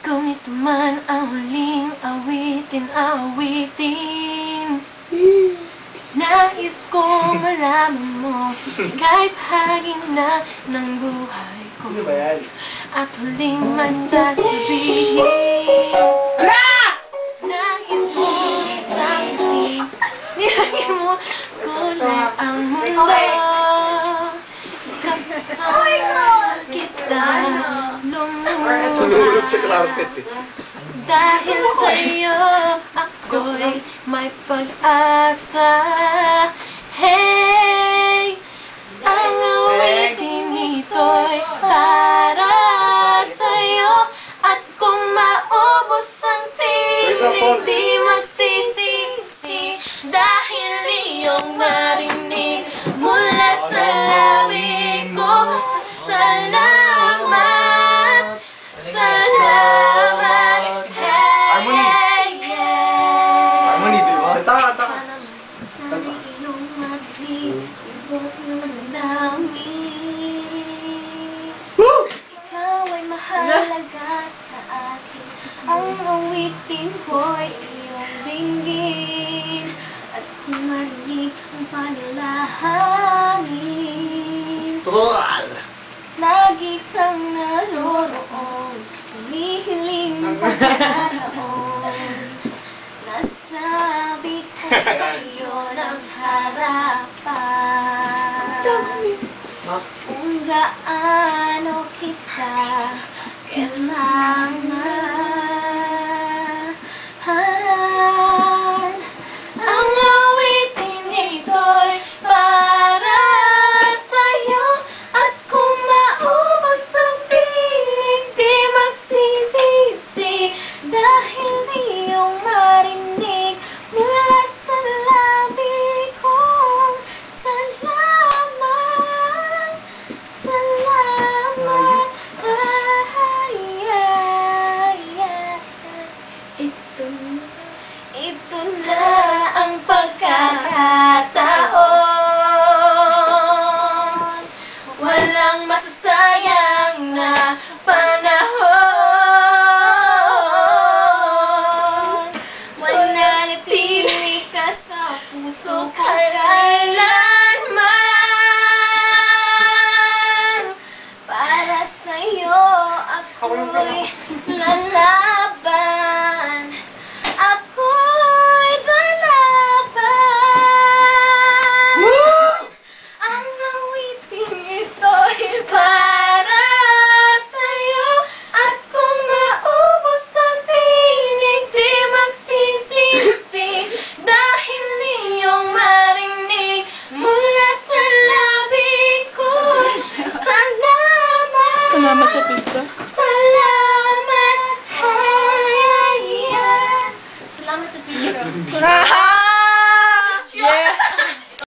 kung ito man ang huling awitin nais kong malaman mo kahit bahagi na ng buhay ko at huling may sasabihin nais mo sa akin nilagyan mo kulay ang mundo kasama kita Lumulot sa carpet eh. Dahil sa'yo ako'y may pag-asa. Hey, ang awitin ito'y para sa'yo. At kung maubos ang tinig, di magsisisi. Dahil iyong narinig mula sa labi ko. Salamat, salamat. Harmony, di ba? Taka. Sa iyong mag-ibot ng dami. Ikaw ay mahalaga sa akin. Ang awitin ko'y iyong dinggin. At kung marinig ang panalangin, lagi kang naroroon. Humihiling ng pagkataon. Nasabi ko sa'yo ng harapan kung gaano kita kailangan. Ang awitin ito'y para sa'yo. At kung maubos ang piling, di magsisisi. Dahil iyong marinig mula sa labi ko. Salamat, salamat. Ito na ang pagkakataon. Walang masasayang na panahon. Mananatili ka sa puso ko kailanman. Para sa'yo ako'y lalaban. Ako'y lalaban. Ang awitin ito'y para sa'yo. At kung maubos ang tinig, di magsisisi. Dahil iyong marinig mula sa labi ko. Salamat. Salamat sa pizza. Salamat. Salamat sa pizza.